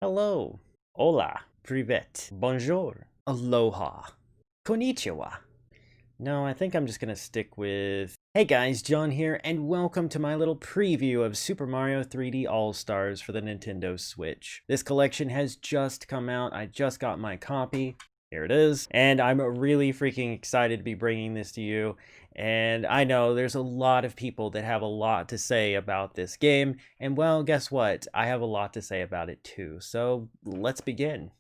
Hello, hola, privet, bonjour, aloha, konnichiwa. No, I think I'm just gonna stick with, hey guys, John here, and welcome to my little preview of Super Mario 3D All-Stars for the Nintendo Switch. This collection has just come out, I just got my copy. Here it is, and I'm really freaking excited to be bringing this to you. And I know there's a lot of people that have a lot to say about this game, and well, guess what? I have a lot to say about it too. So let's begin.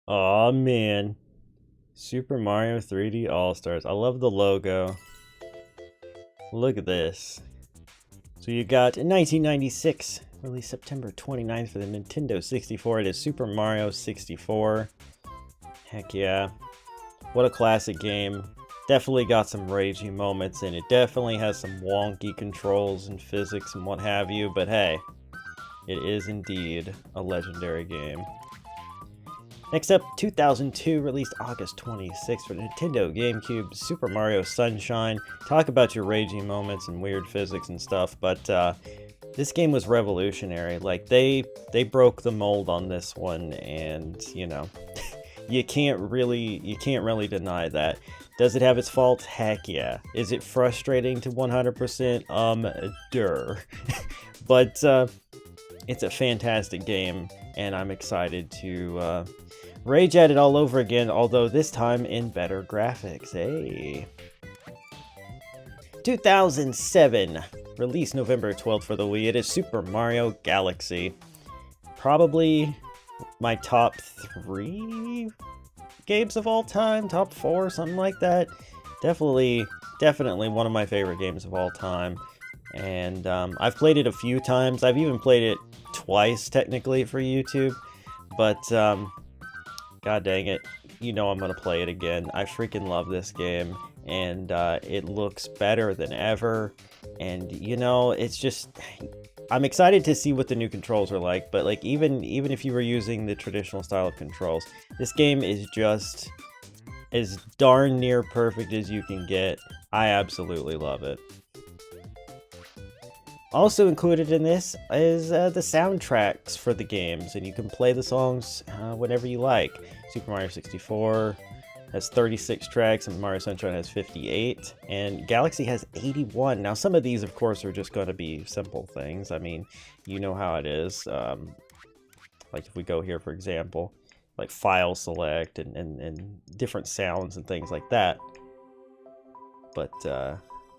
Aw, man. Super Mario 3D All-Stars. I love the logo. Look at this. So you got in 1996, released September 29th for the Nintendo 64. It is Super Mario 64. Heck yeah. What a classic game. Definitely got some ragey moments in it. Definitely has some wonky controls and physics and what have you, but hey, it is indeed a legendary game. Next up, 2002, released August 26th for Nintendo GameCube, Super Mario Sunshine. Talk about your raging moments and weird physics and stuff, but this game was revolutionary. Like, they broke the mold on this one, and, you know, you can't really deny that. Does it have its faults? Heck yeah. Is it frustrating to 100%? Durr. But it's a fantastic game, and I'm excited to rage at it all over again, although this time in better graphics. Hey. 2007, released November 12th for the Wii. It is Super Mario Galaxy. Probably my top 3 games of all time, top 4, something like that. Definitely one of my favorite games of all time. And I've played it a few times. I've even played it twice, technically, for YouTube. But god dang it, you know I'm gonna play it again. I freaking love this game, and it looks better than ever. And you know, it's just, I'm excited to see what the new controls are like. But like, even if you were using the traditional style of controls, this game is just as darn near perfect as you can get. I absolutely love it. Also included in this is the soundtracks for the games, and you can play the songs whenever you like. Super Mario 64 has 36 tracks, and Mario Sunshine has 58, and Galaxy has 81. Now, some of these, of course, are just going to be simple things. I mean, you know how it is. Like if we go here, for example, like file select and different sounds and things like that. But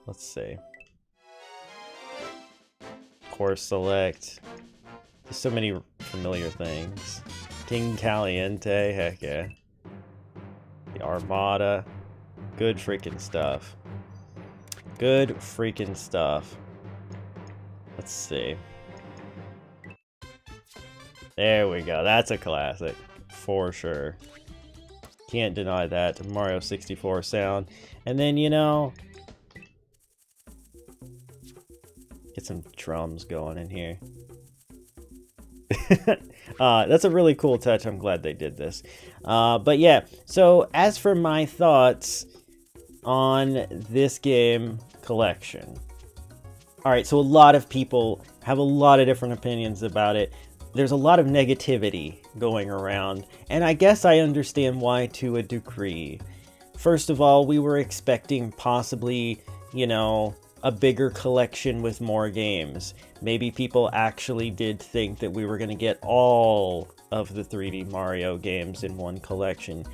let's see. Course select. There's so many familiar things. King Caliente, heck yeah. The Armada. Good freaking stuff. Good freaking stuff. Let's see. There we go. That's a classic. For sure. Can't deny that. The Mario 64 sound. And then, you know, get some drums going in here. That's a really cool touch. I'm glad they did this. But yeah, so as for my thoughts on this game collection. Alright, so a lot of people have a lot of different opinions about it. There's a lot of negativity going around, and I guess I understand why to a degree. First of all, we were expecting possibly, you know, a bigger collection with more games. Maybe people actually did think that we were going to get all of the 3D Mario games in one collection.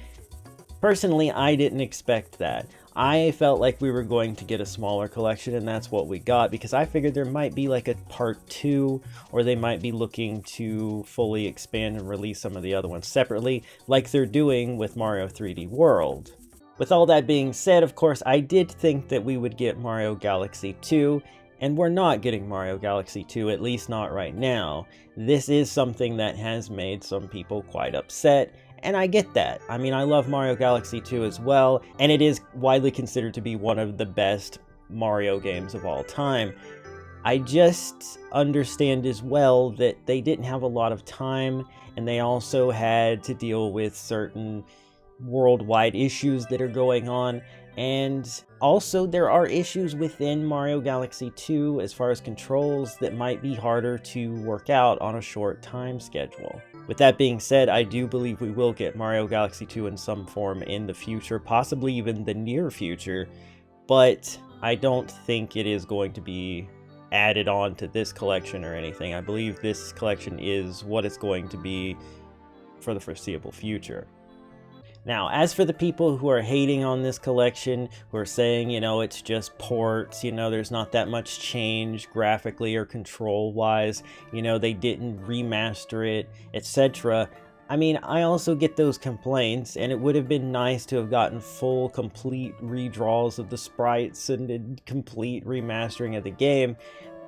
Personally, I didn't expect that. I felt like we were going to get a smaller collection, and that's what we got, because I figured there might be like a part 2, or they might be looking to fully expand and release some of the other ones separately, like they're doing with Mario 3D World. With all that being said, of course, I did think that we would get Mario Galaxy 2, and we're not getting Mario Galaxy 2, at least not right now. This is something that has made some people quite upset, and I get that. I mean, I love Mario Galaxy 2 as well, and it is widely considered to be one of the best Mario games of all time. I just understand as well that they didn't have a lot of time, and they also had to deal with certain worldwide issues that are going on. And also there are issues within Mario Galaxy 2 as far as controls that might be harder to work out on a short time schedule. With that being said, I do believe we will get Mario Galaxy 2 in some form in the future, possibly even the near future, but I don't think it is going to be added on to this collection or anything. I believe this collection is what it's going to be for the foreseeable future. Now, as for the people who are hating on this collection, who are saying, you know, it's just ports, you know, there's not that much change graphically or control-wise, you know, they didn't remaster it, etc. I mean, I also get those complaints, and it would have been nice to have gotten full, complete redraws of the sprites and a complete remastering of the game,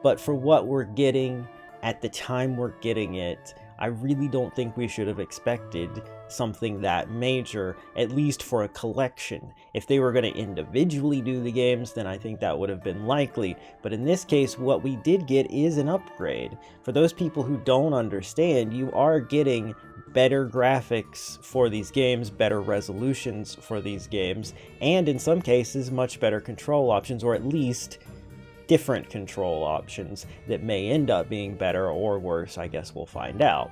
but for what we're getting at the time we're getting it, I really don't think we should have expected something that major, at least for a collection. If they were going to individually do the games, then I think that would have been likely. But in this case, what we did get is an upgrade. For those people who don't understand, you are getting better graphics for these games, better resolutions for these games, and in some cases, much better control options, or at least different control options that may end up being better or worse. I guess we'll find out.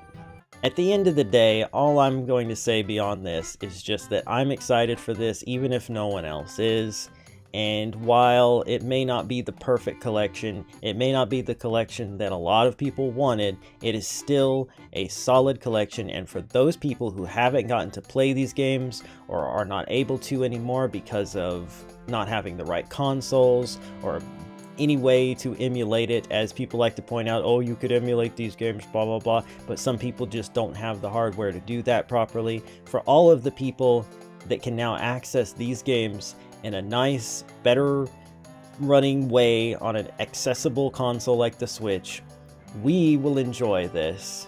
At the end of the day, all I'm going to say beyond this is just that I'm excited for this, even if no one else is. And while it may not be the perfect collection, it may not be the collection that a lot of people wanted, it is still a solid collection. And for those people who haven't gotten to play these games or are not able to anymore because of not having the right consoles or any way to emulate it, as people like to point out, oh, you could emulate these games, blah blah blah, but some people just don't have the hardware to do that properly. For all of the people that can now access these games in a nice, better running way on an accessible console like the Switch, we will enjoy this.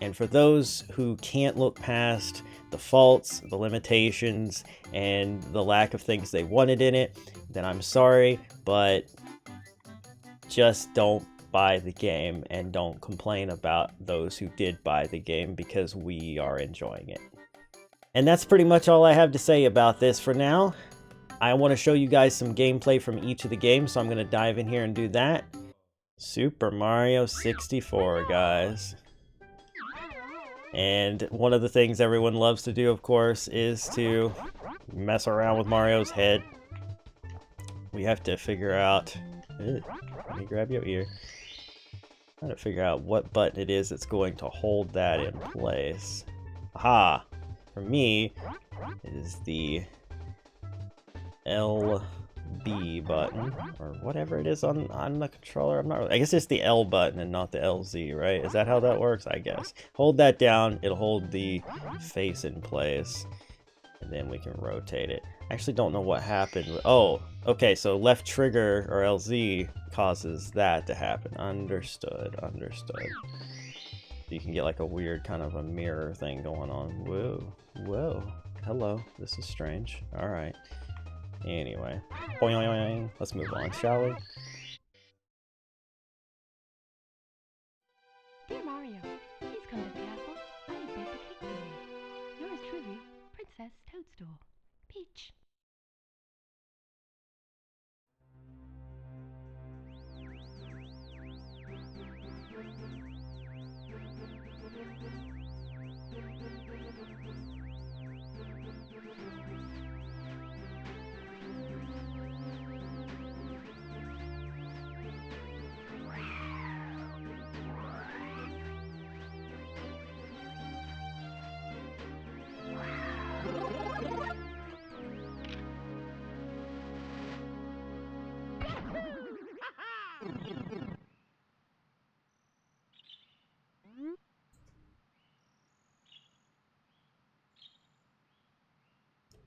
And for those who can't look past the faults, the limitations, and the lack of things they wanted in it, then I'm sorry, but just don't buy the game and don't complain about those who did buy the game, because we are enjoying it. And that's pretty much all I have to say about this for now. I want to show you guys some gameplay from each of the games, so I'm going to dive in here and do that. Super Mario 64, guys. And one of the things everyone loves to do, of course, is to mess around with Mario's head. We have to figure out... Let me grab your ear. Trying to figure out what button it is that's going to hold that in place. Aha! For me, it is the LB button, or whatever it is on the controller. I guess it's the L button and not the LZ, right? Is that how that works? I guess. Hold that down, it'll hold the face in place, and then we can rotate it. I actually don't know what happened. Oh, okay, so left trigger, or LZ, causes that to happen. Understood, understood. You can get like a weird kind of a mirror thing going on. Whoa, whoa. Hello, this is strange. Alright. Anyway. Boing, let's move on, shall we? Dear Mario, please come to the castle. I have baked a cake for you. Yours truly, Princess Toadstool. Peach.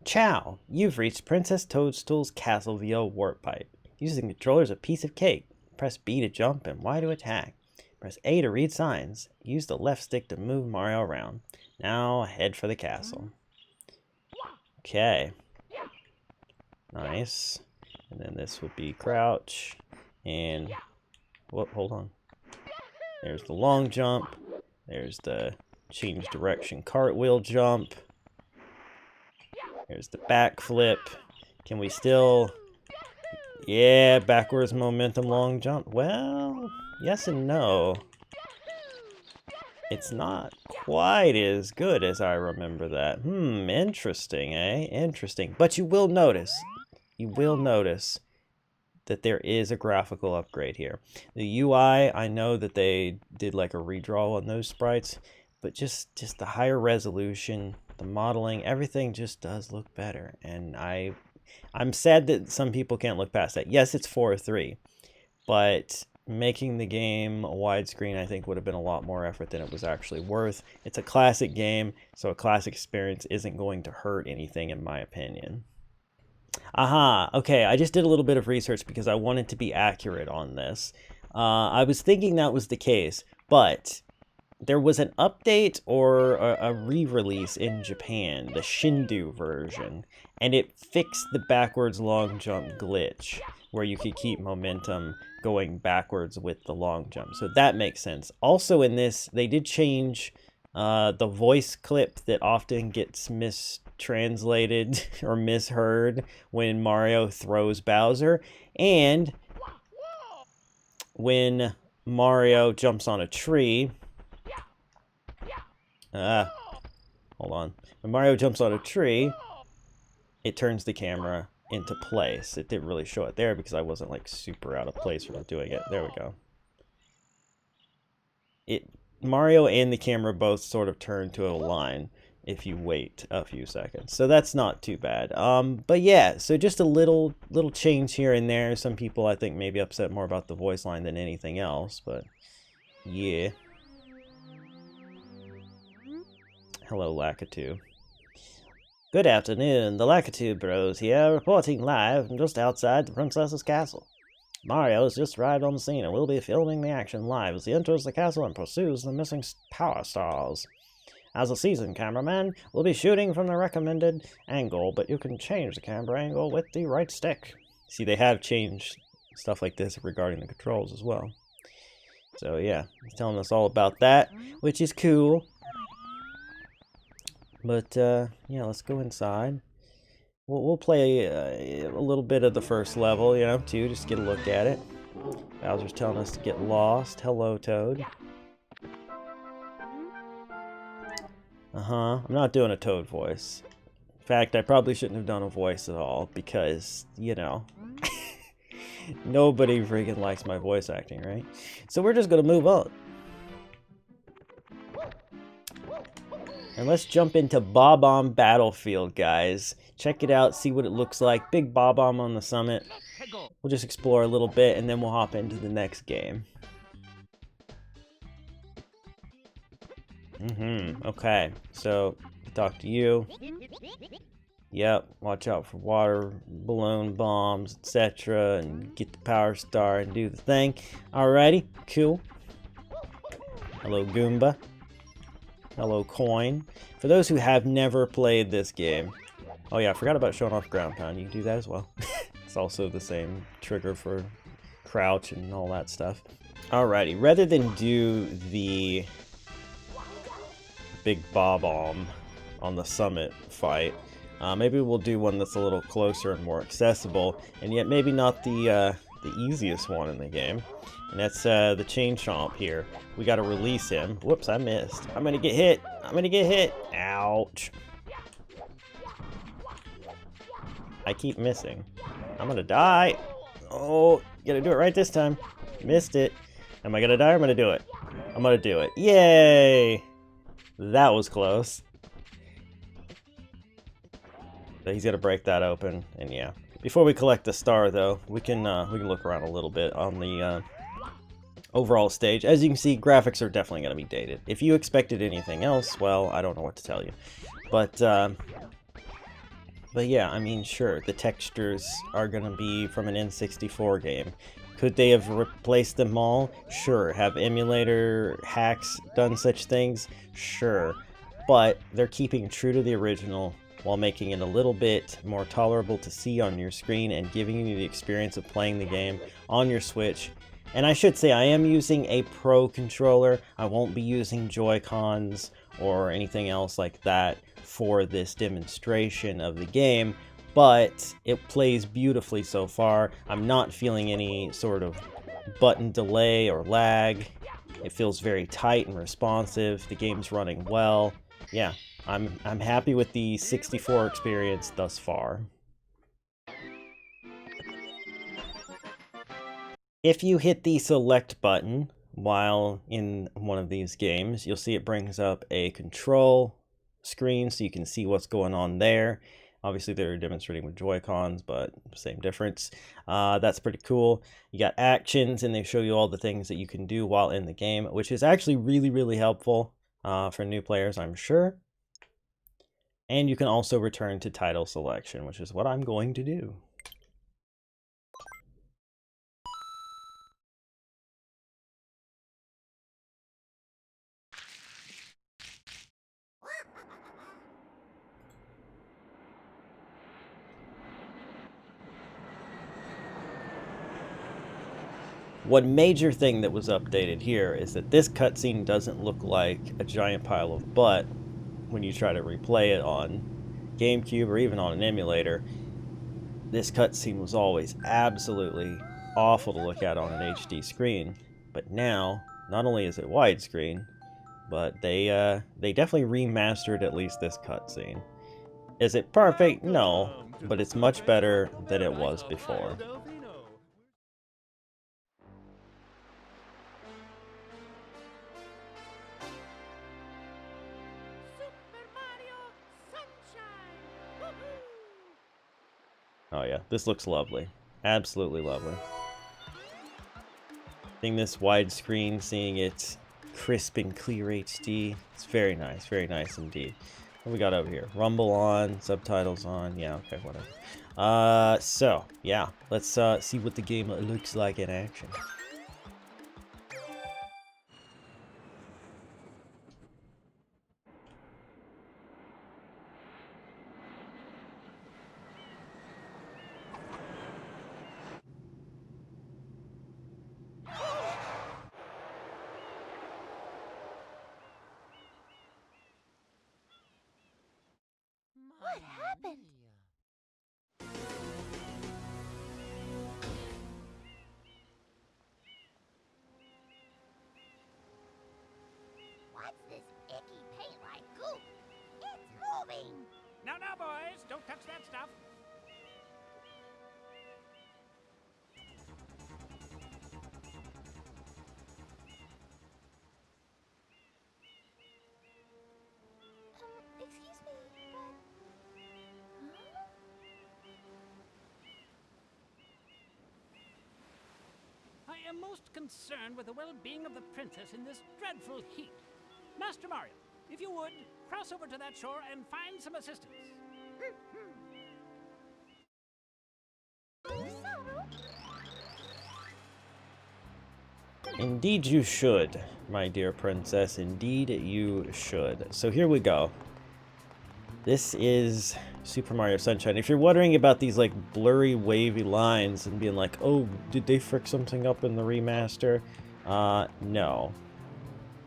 Ciao! You've reached Princess Toadstool's castle via warp pipe. Using the controller as a piece of cake. Press B to jump and Y to attack. Press A to read signs. Use the left stick to move Mario around. Now head for the castle. Okay. Nice. And then this would be crouch. And... whoop, hold on. There's the long jump. There's the change direction cartwheel jump. There's the backflip. Can we still... Yeah, backwards momentum long jump. Well, yes and no. It's not quite as good as I remember that. Interesting, eh? Interesting. But you will notice that there is a graphical upgrade here. The UI, I know that they did like a redraw on those sprites, but just the higher resolution, the modeling, everything just does look better. And I'm sad that some people can't look past that. Yes, it's 4:3, but making the game a widescreen, I think, would have been a lot more effort than it was actually worth. It's a classic game, so a classic experience isn't going to hurt anything, in my opinion. Aha, okay, I just did a little bit of research because I wanted to be accurate on this. I was thinking that was the case, but there was an update or a re-release in Japan, the Shindu version, and it fixed the backwards long jump glitch, where you could keep momentum going backwards with the long jump. So that makes sense. Also in this, they did change the voice clip that often gets mistranslated or misheard when Mario throws Bowser, and when Mario jumps on a tree. Hold on. When Mario jumps on a tree, it turns the camera into place. It didn't really show it there because I wasn't like super out of place for doing it. There we go. Mario and the camera both sort of turn to a line if you wait a few seconds. So that's not too bad. But yeah, so just a little change here and there. Some people I think maybe upset more about the voice line than anything else, but yeah. Hello, Lakitu. Good afternoon, the Lakitu Bros here, reporting live from just outside the Princess's Castle. Mario has just arrived on the scene and will be filming the action live as he enters the castle and pursues the missing power stars. As a seasoned cameraman, we'll be shooting from the recommended angle, but you can change the camera angle with the right stick. See, they have changed stuff like this regarding the controls as well. So yeah, he's telling us all about that, which is cool. But yeah, let's go inside. We'll play a little bit of the first level, you know, too, just get a look at it. Bowser's telling us to get lost. Hello, Toad. I'm not doing a Toad voice. In fact, I probably shouldn't have done a voice at all because, you know, nobody freaking likes my voice acting, right? So we're just gonna move on. And let's jump into Bob-omb Battlefield, guys. Check it out, see what it looks like. Big Bob-omb on the summit. We'll just explore a little bit, and then we'll hop into the next game. Okay. So, talk to you. Yep, watch out for water, balloon bombs, etc. And get the power star and do the thing. Alrighty, cool. Hello, Goomba. Hello, Coin. For those who have never played this game, oh yeah, I forgot about showing off ground pound. You can do that as well. It's also the same trigger for crouch and all that stuff. Alrighty, rather than do the big Bob-omb on the summit fight, maybe we'll do one that's a little closer and more accessible, and yet maybe not the easiest one in the game. And that's the Chain Chomp here. We gotta release him. Whoops, I missed. I'm gonna get hit. I'm gonna get hit. Ouch. I keep missing. I'm gonna die. Oh, gotta do it right this time. Missed it. Am I gonna die or am I gonna do it? I'm gonna do it. Yay! That was close. But he's gonna break that open, and yeah. Before we collect the star, though, we can look around a little bit on the overall stage. As you can see, graphics are definitely going to be dated. If you expected anything else, well, I don't know what to tell you. But yeah, I mean, sure, the textures are going to be from an N64 game. Could they have replaced them all? Sure. Have emulator hacks done such things? Sure. But they're keeping true to the original while making it a little bit more tolerable to see on your screen and giving you the experience of playing the game on your Switch. And I should say, I am using a Pro controller. I won't be using Joy-Cons or anything else like that for this demonstration of the game, but it plays beautifully so far. I'm not feeling any sort of button delay or lag. It feels very tight and responsive. The game's running well. Yeah, I'm happy with the 64 experience thus far. If you hit the select button while in one of these games, you'll see it brings up a control screen so you can see what's going on there. Obviously, they're demonstrating with Joy-Cons, but same difference. That's pretty cool. You got actions, and they show you all the things that you can do while in the game, which is actually really, really helpful for new players, I'm sure. And you can also return to title selection, which is what I'm going to do. One major thing that was updated here is that this cutscene doesn't look like a giant pile of butt when you try to replay it on GameCube or even on an emulator. This cutscene was always absolutely awful to look at on an HD screen, but now, not only is it widescreen, but they definitely remastered at least this cutscene. Is it perfect? No, but it's much better than it was before. Oh yeah, this looks lovely. Absolutely lovely. Seeing this widescreen, seeing it crisp and clear HD, it's very nice indeed. What we got over here? Rumble on, subtitles on, yeah, okay, whatever. So, yeah, let's see what the game looks like in action. What happened? What's this icky paint-like goop? It's moving! Now, boys, don't touch that stuff. Excuse me, but... Huh? I am most concerned with the well-being of the princess in this dreadful heat. Master Mario, if you would, cross over to that shore and find some assistance. Indeed you should, my dear princess. Indeed you should. So here we go. This is Super Mario Sunshine. If you're wondering about these like blurry wavy lines and being like, oh, did they frick something up in the remaster? No.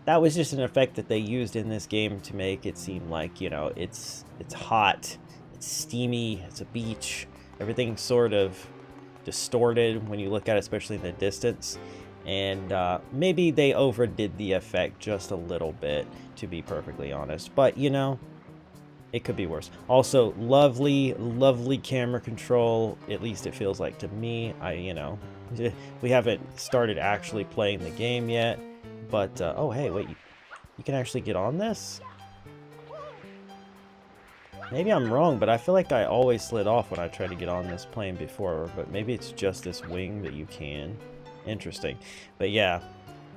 That was just an effect that they used in this game to make it seem like, you know, it's hot, it's steamy, it's a beach. Everything's sort of distorted when you look at it, especially in the distance. And maybe they overdid the effect just a little bit, to be perfectly honest. But, you know, it could be worse. Also, lovely camera control, at least it feels like to me. You know, we haven't started actually playing the game yet. But, oh, hey, wait, you can actually get on this? Maybe I'm wrong, but I feel like I always slid off when I tried to get on this plane before, but maybe it's just this wing that you can. Interesting. But yeah,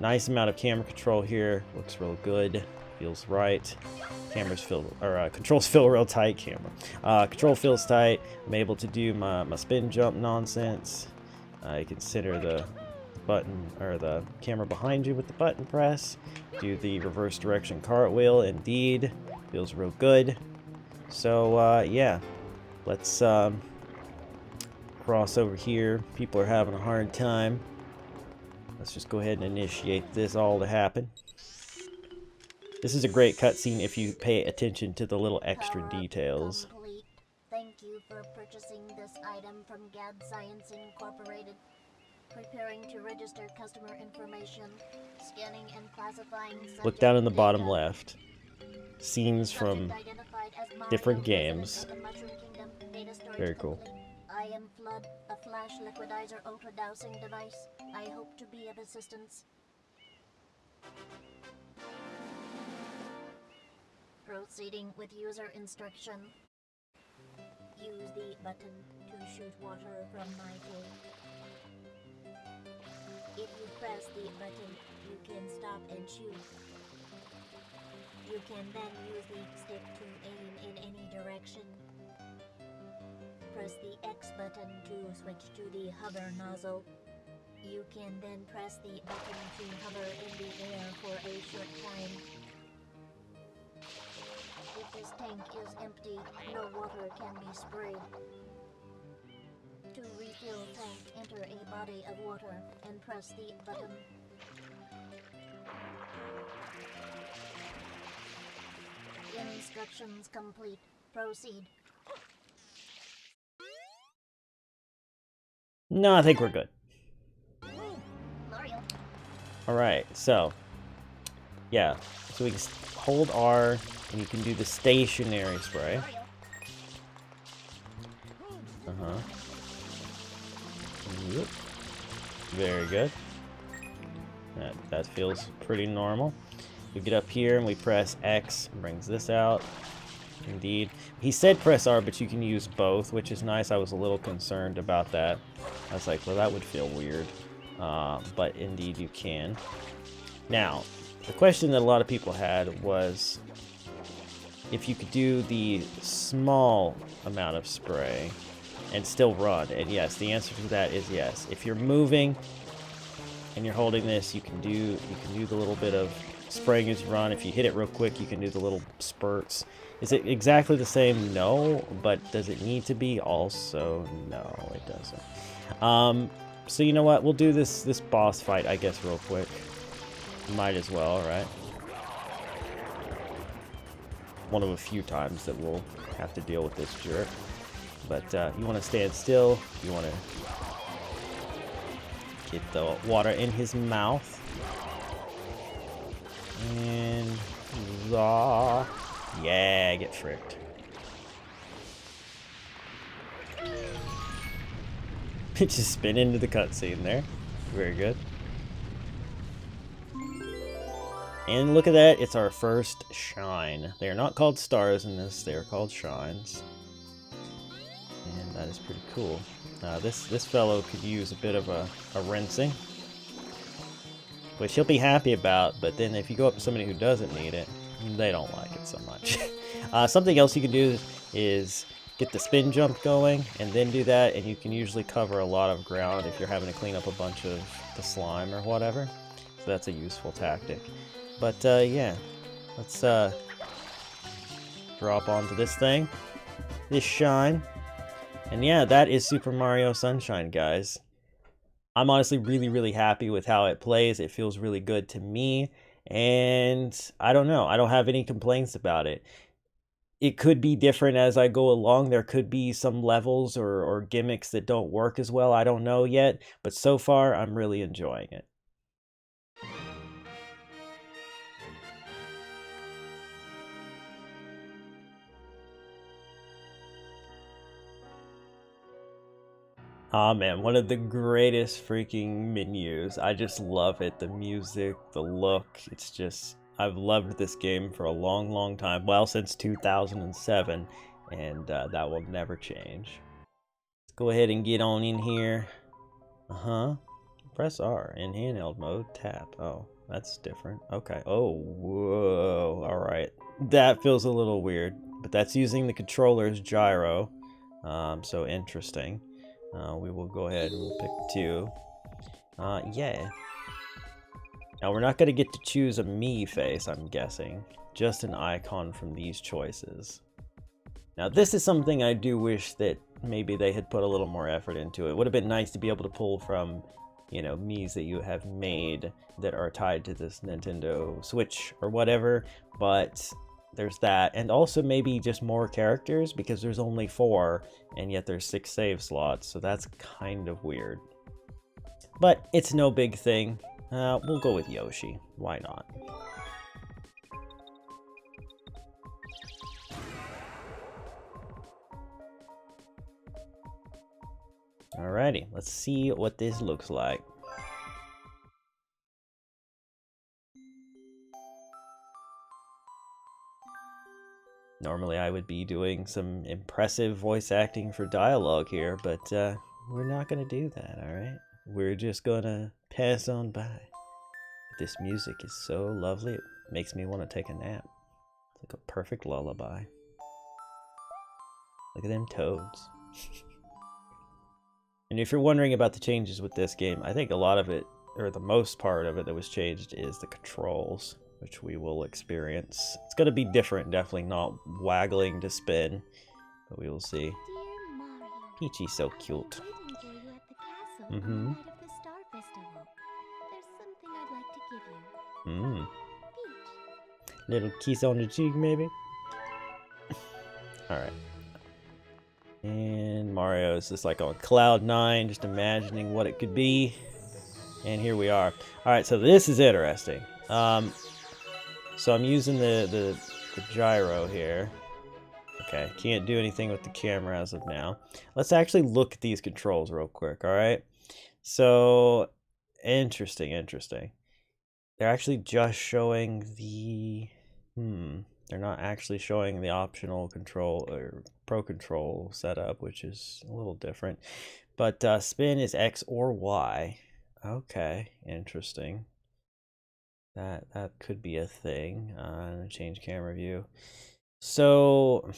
nice amount of camera control here. Looks real good. Feels right. Cameras feel, or controls feel real tight. Control feels tight. I'm able to do my spin jump nonsense. You can center the button or the camera behind you with the button press. Do the reverse direction cartwheel. Indeed, feels real good. So yeah, let's cross over here. People are having a hard time. Let's just go ahead and initiate this all to happen. This is a great cutscene if you pay attention to the little extra details. Thank you for purchasing this item from GAD Science Incorporated. Preparing to register customer information. Scanning and classifying subject Look down in the bottom data. left. Scenes from Subject identified as Mario, different resident games. of the Mushroom Kingdom. Data storage Very cool. complete. I am Flood, a flash liquidizer ultra dowsing device. I hope to be of assistance. Proceeding with user instruction. Use the button to shoot water from my tank. If you press the button, you can stop and shoot. You can then use the stick to aim in any direction. Press the X button to switch to the hover nozzle. You can then press the button to hover in the air for a short time. If this tank is empty, no water can be sprayed. To refill tank, enter a body of water and press the button. Instructions complete. Proceed. No, I think we're good. Mario. Alright, so yeah. So we can hold R and you can do the stationary spray. Mario. Yep. Very good. That feels pretty normal. We get up here and we press X, brings this out. Indeed. He said press R, but you can use both, which is nice. I was a little concerned about that. I was like, well, that would feel weird. But indeed you can. Now, the question that a lot of people had was if you could do the small amount of spray and still run. And yes, the answer to that is yes. If you're moving and you're holding this, you can do the little bit of spraying as you run. If you hit it real quick, you can do the little spurts. Is it exactly the same? No. But does it need to be? Also, no, it doesn't. So you know what? We'll do this boss fight, I guess, real quick. Might as well, right? One of a few times that we'll have to deal with this jerk. But you want to stand still. You want to get the water in his mouth. And yeah, get fricked. Just spin into the cutscene there. Very good. And look at that, it's our first shine. They are not called stars in this, they are called shines. And that is pretty cool. This fellow could use a bit of a rinsing, which he'll be happy about, but then if you go up to somebody who doesn't need it, they don't like it so much. Something else you can do is get the spin jump going, and then do that, and you can usually cover a lot of ground if you're having to clean up a bunch of the slime or whatever. So that's a useful tactic. But yeah, let's drop onto this thing, this shine. And yeah, that is Super Mario Sunshine, guys. I'm honestly really happy with how it plays. It feels really good to me, and I don't know, I don't have any complaints about it. It could be different as I go along. There could be some levels or gimmicks that don't work as well. I don't know yet, but so far I'm really enjoying it. Ah man, one of the greatest freaking menus. I just love it. The music, the look, it's just, I've loved this game for a long time. Well, since 2007, and that will never change. Let's go ahead and get on in here. Press R in handheld mode, tap. Oh, that's different. Okay. Oh, whoa. All right. That feels a little weird, but that's using the controller's gyro. So interesting. We will go ahead and we'll pick 2. Yeah. Now we're not going to get to choose a me face, I'm guessing. Just an icon from these choices. Now this is something I do wish that maybe they had put a little more effort into. It would have been nice to be able to pull from, you know, me's that you have made that are tied to this Nintendo Switch or whatever, but there's that. And also maybe just more characters, because there's only 4, and yet there's 6 save slots, so that's kind of weird. But it's no big thing. We'll go with Yoshi. Why not? Alrighty, let's see what this looks like. Normally I would be doing some impressive voice acting for dialogue here, but we're not gonna do that, alright? We're just gonna pass on by. This music is so lovely, it makes me want to take a nap. It's like a perfect lullaby. Look at them toads. And if you're wondering about the changes with this game, I think a lot of it, or the most part of it that was changed, is the controls, which we will experience. It's going to be different, definitely not waggling to spin, but we will see. Dear Mario, Peachy's so I've cute. been waiting for you at the castle Mhm. on the night of the Star Festival. There's something I'd like to give you. Peach. Little kiss on the cheek, maybe? Alright. And Mario is just like on cloud 9, just imagining what it could be. And here we are. Alright, so this is interesting. So I'm using the gyro here. Okay, can't do anything with the camera as of now. Let's actually look at these controls real quick, alright? So, interesting. They're actually just showing the... They're not actually showing the optional control or pro control setup, which is a little different. But spin is X or Y. Okay, interesting. That could be a thing. Change camera view. So,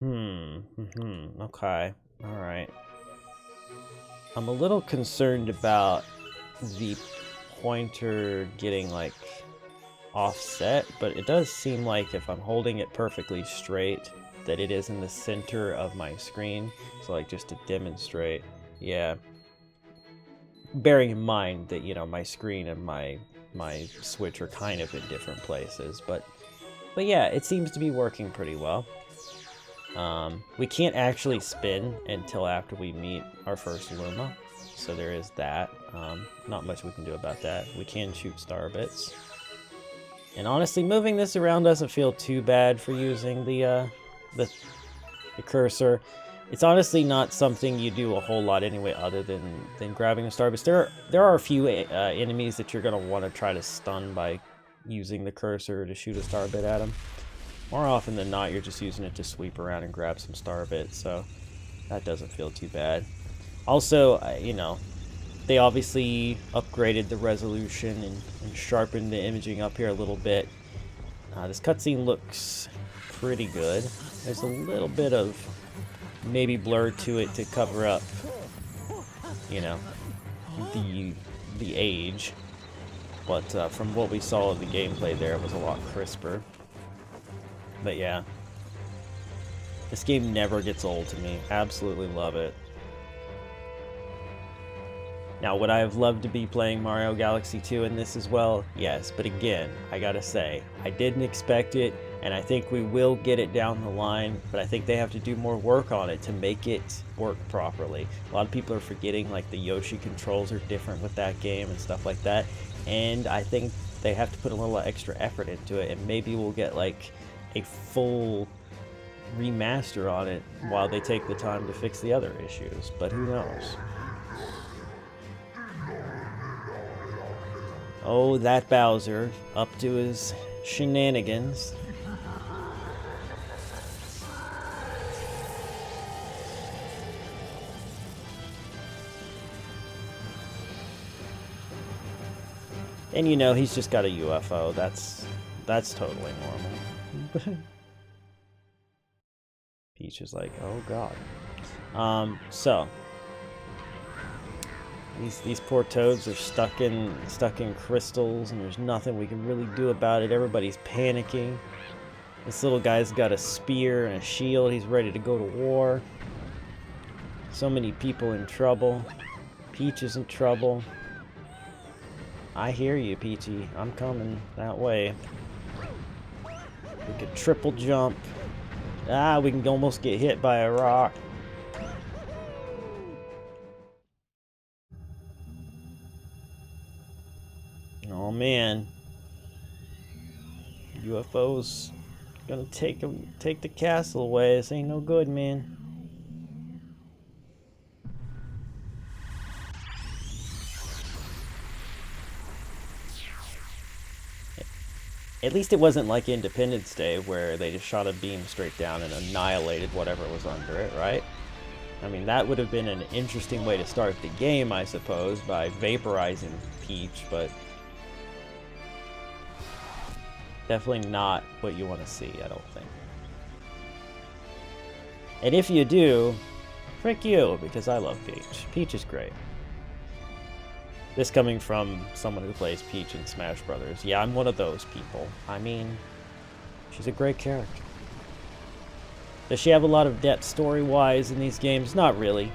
okay, all right. I'm a little concerned about the pointer getting like offset, but it does seem like if I'm holding it perfectly straight, that it is in the center of my screen. So like just to demonstrate, yeah. Bearing in mind that, you know, my screen and my Switch are kind of in different places, but yeah, it seems to be working pretty well. We can't actually spin until after we meet our first Luma, so there is that. Not much we can do about that. We can shoot star bits. And honestly, moving this around doesn't feel too bad for using the cursor. It's honestly not something you do a whole lot anyway, other than grabbing the star bits. There are a few enemies that you're gonna want to try to stun by using the cursor to shoot a star bit at them. More often than not, you're just using it to sweep around and grab some star bits, so that doesn't feel too bad. Also, you know, they obviously upgraded the resolution and sharpened the imaging up here a little bit. This cutscene looks pretty good. There's a little bit of maybe blur to it to cover up, you know, the age. But from what we saw of the gameplay there, it was a lot crisper. But yeah, this game never gets old to me. Absolutely love it. Now, would I have loved to be playing Mario Galaxy 2 in this as well? Yes, but again, I gotta say, I didn't expect it, and I think we will get it down the line, but I think they have to do more work on it to make it work properly. A lot of people are forgetting, like, the Yoshi controls are different with that game and stuff like that, and I think they have to put a little extra effort into it, and maybe we'll get, like, a full remaster on it while they take the time to fix the other issues, but who knows? Oh, that Bowser, up to his shenanigans. And you know, he's just got a UFO. That's totally normal. Peach is like, oh god. So these poor toads are stuck in crystals, and there's nothing we can really do about it. Everybody's panicking. This little guy's got a spear and a shield. He's ready to go to war. So many people in trouble. Peach is in trouble. I hear you, Peachy. I'm coming that way. We could triple jump. Ah, we can almost get hit by a rock. Oh man. UFO's gonna take the castle away. This ain't no good, man. At least it wasn't like Independence Day where they just shot a beam straight down and annihilated whatever was under it, right? I mean, that would have been an interesting way to start the game, I suppose, by vaporizing Peach, but definitely not what you want to see, I don't think. And if you do, frick you, because I love Peach. Peach is great. This coming from someone who plays Peach in Smash Brothers. Yeah, I'm one of those people. I mean, she's a great character. Does she have a lot of depth story-wise in these games? Not really.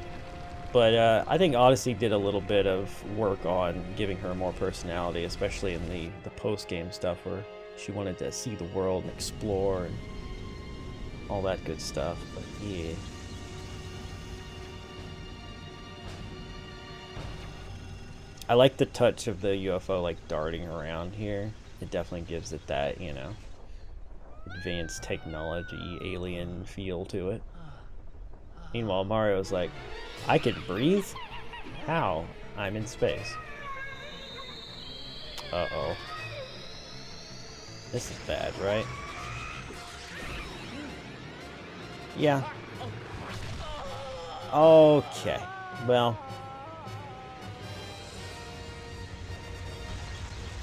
But I think Odyssey did a little bit of work on giving her more personality, especially in the post-game stuff where she wanted to see the world and explore and all that good stuff. But yeah. I like the touch of the UFO like darting around here. It definitely gives it that, you know, advanced technology, alien feel to it. Meanwhile, Mario's like, I can breathe? How? I'm in space. Uh-oh. This is bad, right? Yeah. Okay. Well.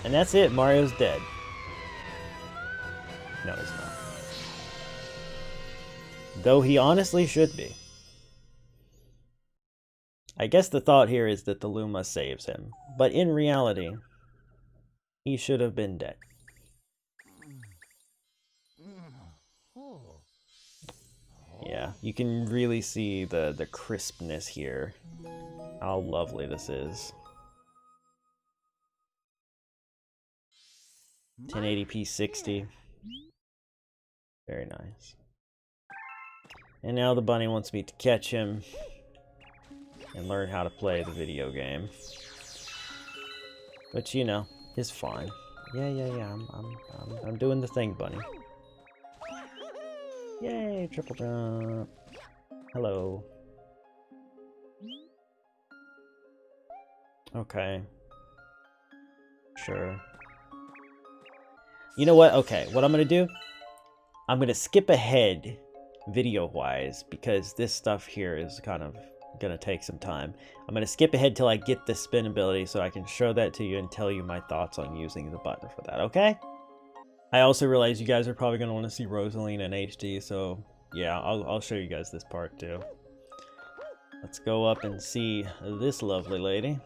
And that's it. Mario's dead. No, he's not. Though he honestly should be. I guess the thought here is that the Luma saves him. But in reality, he should have been dead. Yeah, you can really see the crispness here. How lovely this is. 1080p 60. Very nice. And now the bunny wants me to catch him and learn how to play the video game. Which, you know, is fine. Yeah. I'm doing the thing, bunny. Yay, triple jump. Hello. Okay. Sure. You know what? Okay, what I'm gonna do? I'm gonna skip ahead video-wise because this stuff here is kind of gonna take some time. I'm gonna skip ahead till I get the spin ability so I can show that to you and tell you my thoughts on using the button for that, okay? I also realize you guys are probably gonna want to see Rosalina in HD, so yeah, I'll show you guys this part too. Let's go up and see this lovely lady.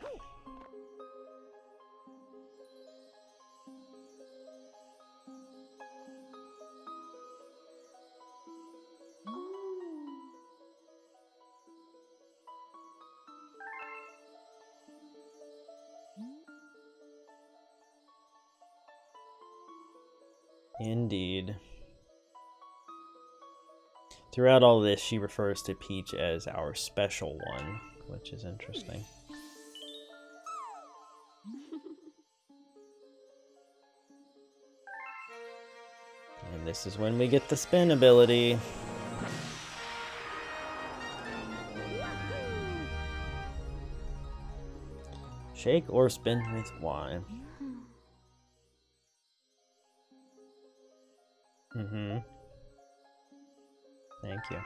Indeed. Throughout all this, she refers to Peach as our special one, which is interesting. And this is when we get the spin ability. Shake or spin with Y. Mm-hmm. Thank you.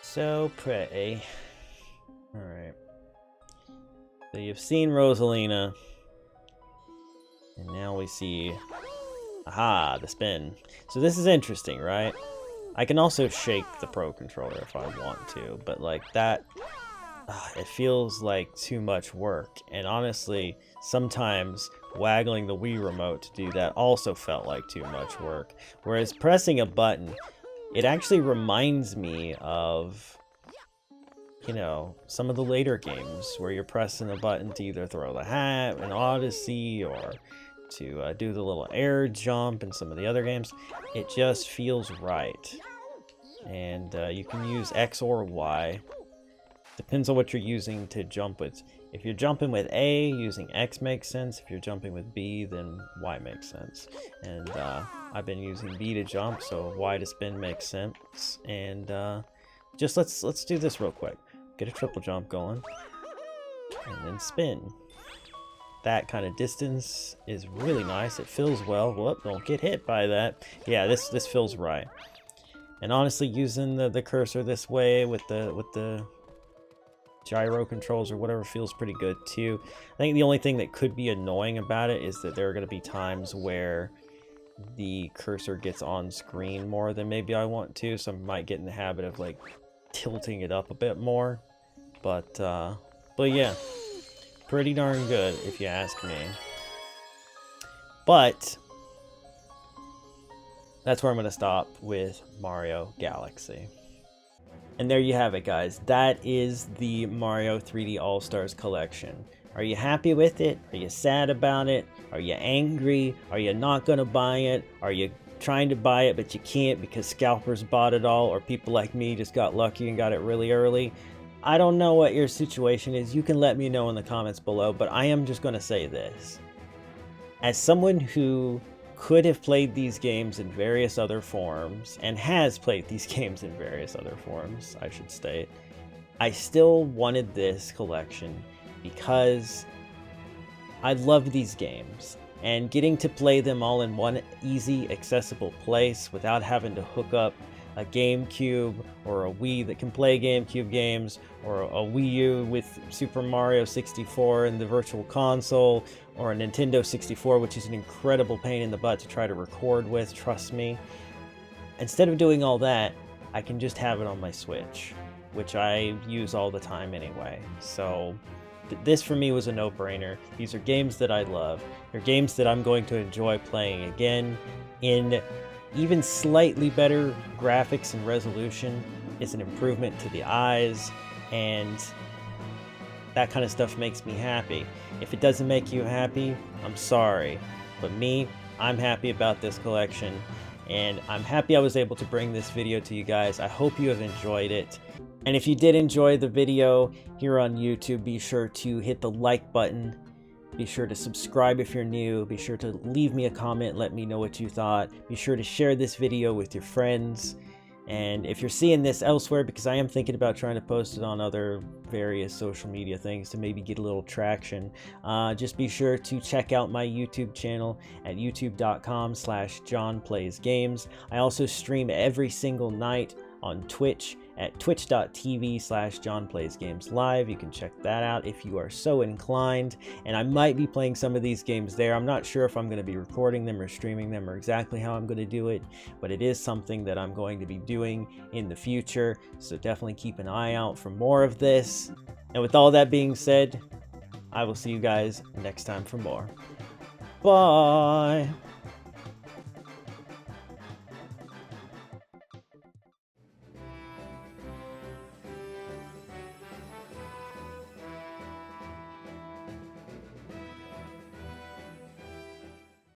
So pretty. Alright. So you've seen Rosalina. And now we see... Aha, the spin. So this is interesting, right? I can also shake the Pro Controller if I want to, but like that... it feels like too much work. And honestly, sometimes waggling the Wii remote to do that also felt like too much work. Whereas pressing a button, it actually reminds me of, you know, some of the later games where you're pressing a button to either throw the hat in Odyssey or to do the little air jump in some of the other games. It just feels right. And you can use X or Y. Depends on what you're using to jump with. If you're jumping with A, using X makes sense. If you're jumping with B, then Y makes sense. And I've been using B to jump, so Y to spin makes sense. And just let's do this real quick. Get a triple jump going, and then spin. That kind of distance is really nice. It feels well. Whoop! Don't get hit by that. Yeah, this feels right. And honestly, using the cursor this way with the gyro controls or whatever feels pretty good too. I think the only thing that could be annoying about it is that there are going to be times where the cursor gets on screen more than maybe I want to, so I might get in the habit of like tilting it up a bit more. But yeah, pretty darn good if you ask me. But that's where I'm going to stop with Mario Galaxy. And there you have it, guys. That is the Mario 3D All-Stars collection. Are you happy with it? Are you sad about it? Are you angry? Are you not going to buy it? Are you trying to buy it but you can't because scalpers bought it all, or people like me just got lucky and got it really early? I don't know what your situation is. You can let me know in the comments below, but I am just going to say this. As someone who could have played these games in various other forms, and has played these games in various other forms, I should state, I still wanted this collection because I love these games, and getting to play them all in one easy, accessible place without having to hook up a GameCube or a Wii that can play GameCube games, or a Wii U with Super Mario 64 and the Virtual Console, or a Nintendo 64, which is an incredible pain in the butt to try to record with, trust me. Instead of doing all that, I can just have it on my Switch, which I use all the time anyway. So this for me was a no-brainer. These are games that I love. They're games that I'm going to enjoy playing again in even slightly better graphics and resolution. Is an improvement to the eyes, and that kind of stuff makes me happy. If it doesn't make you happy, I'm sorry. But me, I'm happy about this collection, and I'm happy I was able to bring this video to you guys. I hope you have enjoyed it. And if you did enjoy the video here on YouTube, be sure to hit the like button. Be sure to subscribe if you're new. Be sure to leave me a comment, let me know what you thought. Be sure to share this video with your friends. And if you're seeing this elsewhere, because I am thinking about trying to post it on other various social media things to maybe get a little traction, just be sure to check out my YouTube channel at youtube.com/JonPlaysGames. I also stream every single night on Twitch at twitch.tv/JonPlaysGamesLive. You can check that out if you are so inclined, and I might be playing some of these games there. I'm not sure if I'm going to be recording them or streaming them or exactly how I'm going to do it, but it is something that I'm going to be doing in the future, so definitely keep an eye out for more of this. And with all that being said, I will see you guys next time for more. Bye!